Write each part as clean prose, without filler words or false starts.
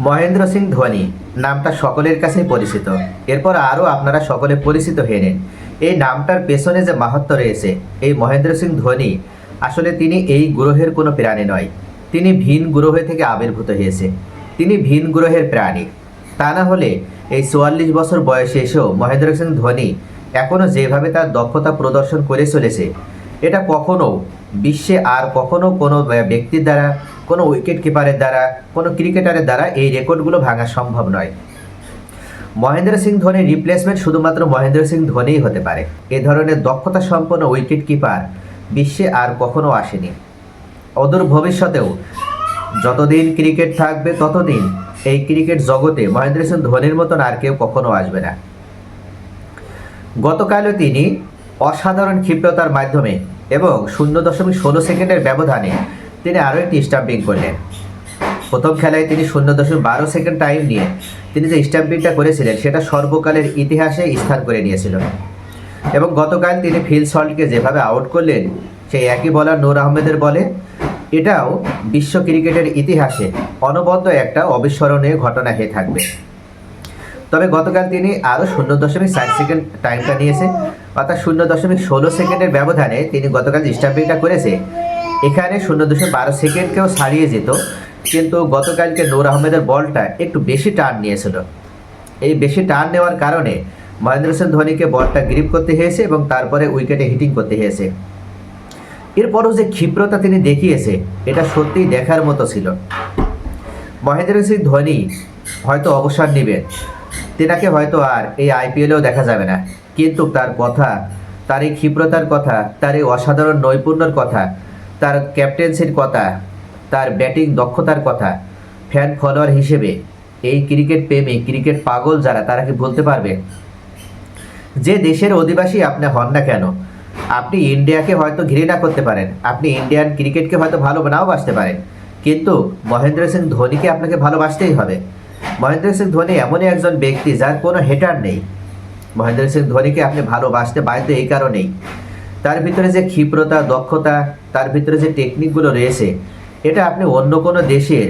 মহেন্দ্র সিং ধোনি নামটা সকলের কাছেই পরিচিত। এরপর আরও আপনারা সকলে পরিচিত হয়ে নিন এই নামটার পেছনে যে মাহাত্ম্য রয়েছে। এই মহেন্দ্র সিং ধোনি আসলে তিনি এই গ্রহের কোনো প্রাণী নয়, তিনি ভিন গ্রহ থেকে আবির্ভূত হয়েছে, তিনি ভিন গ্রহের প্রাণী। তা না হলে এই ৪৪ বছর বয়সে এসেও মহেন্দ্র সিং ধোনি এখনও যেভাবে তার দক্ষতা প্রদর্শন করে চলেছে, এটা কখনো বিশ্বে আর কখনো কোনো ব্যক্তির দ্বারা, কোনো উইকেট কিপারের দ্বারা, কোনো ক্রিকেটারের দ্বারা এই রেকর্ডগুলো ভাঙা সম্ভব নয়। মহেন্দ্র সিং ধোনির রিপ্লেসমেন্ট শুধুমাত্র মহেন্দ্র সিং ধোনিই হতে পারে। এ ধরনের দক্ষতা সম্পন্ন উইকেট কিপার বিশ্বে আর কখনো আসেনি। অদূর ভবিষ্যতেও যতদিন ক্রিকেট থাকবে ততদিন এই ক্রিকেট জগতে মহেন্দ্র সিং ধোনির মতন আর কেউ কখনো আসবে না। গতকালও তিনি অসাধারণ ক্ষিপ্রতার মাধ্যমে এবং 0.16 ব্যবধানে তিনি আরও একটি স্টাম্পিং করলেন। প্রথম খেলায় তিনি 0.12 টাইম নিয়ে তিনি যে স্টাম্পিংটা করেছিলেন সেটা সর্বকালের ইতিহাসে স্থান করে নিয়েছিল। এবং গতকাল তিনি ফিল সল্টকে যেভাবে আউট করলেন সেই একই বলার নূর আহমেদের বলে, এটাও বিশ্ব ক্রিকেটের ইতিহাসে অনবদ্য একটা অবিস্মরণীয় ঘটনা হয়ে থাকবে। তবে গতকাল তিনি আরও 0.4 টাইমটা নিয়েছে, অর্থাৎ 0.16 ব্যবধানে তিনি গতকাল স্টাম্পিংটা করেছে। এখানে 0.12 ছাড়িয়ে যেত, কিন্তু গতকালকে নূর আহমেদের বলটা একটু বেশি টার্ন নিয়েছিল। এই বেশি টার্ন নেওয়ার কারণে মহেন্দ্র সিং ধোনিকে বলটা গ্রিপ করতে হয়েছে এবং তারপরে উইকেটে হিটিং করতে হয়েছে। এরপরও যে ক্ষিপ্রতা তিনি দেখিয়েছে এটা সত্যিই দেখার মতো ছিল। মহেন্দ্র সিং ধোনি হয়তো অবসর নেবেন, তেনাকে হয়তো আর এই আইপিএলেও দেখা যাবে না, কিন্তু তার কথা, তার এই ক্ষিপ্রতার কথা, তার এই অসাধারণ নৈপুণ্যর কথা, তার ক্যাপ্টেন্সির কথা, তার ব্যাটিং দক্ষতার কথা ফ্যান ফলোয়ার হিসেবে এই ক্রিকেট প্রেমী, ক্রিকেট পাগল যারা, তারা কি বলতে পারবে? যে দেশের অধিবাসী আপনি হন না কেন, আপনি ইন্ডিয়াকে হয়তো ঘৃণা করতে পারেন, আপনি ইন্ডিয়ান ক্রিকেটকে হয়তো ভালো নাও বাসতে পারেন, কিন্তু মহেন্দ্র সিং ধোনিকে আপনাকে ভালোবাসতেই হবে। মহেন্দ্র সিং ধোনি এমনই একজন ব্যক্তি যার কোনো হেটার নেই। মহেন্দ্র সিং ধোনিকে আপনি ভালোবাসতে বাধ্য এই কারণেই, তার ভিতরে যে ক্ষিপ্রতা, দক্ষতা, তার ভিতরে যে টেকনিকগুলো রয়েছে, এটা আপনি অন্য কোনো দেশের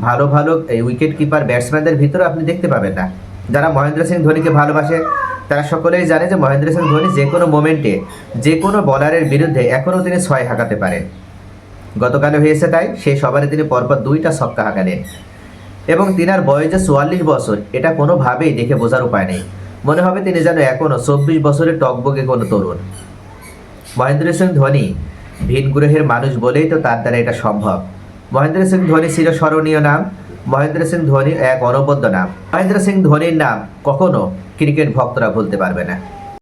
ভালো ভালো উইকেট কিপার ব্যাটসম্যানদের ভিতরে আপনি দেখতে পাবেন না। যারা মহেন্দ্র সিং ধোনিকে ভালোবাসে তারা সকলেই জানে যে মহেন্দ্র সিং ধোনি যে কোনো মোমেন্টে যে কোনো বলারের বিরুদ্ধে এখনও তিনি 6 হাঁকাতে পারেন। গতকালে হয়েছে তাই, সেই সবারে তিনি পরপর 2টা ছক্কা হাঁকালেন। এবং তিনার বয়স যে 44 বছর, এটা কোনোভাবেই দেখে বোঝার উপায় নেই। মনে হবে তিনি যেন এখনও 24 বছরের টকবকে কোনো তরুণ। মহেন্দ্র সিং ধোনি ভিন গ্রহের মানুষ বলেই তো তার দ্বারা এটা সম্ভব। মহেন্দ্র সিং ধোনি চিরস্মরণীয় নাম, মহেন্দ্র সিং ধোনি এক অনবদ্য নাম। মহেন্দ্র সিং ধোনির নাম কখনো ক্রিকেট ভক্তরা ভুলতে পারবে না।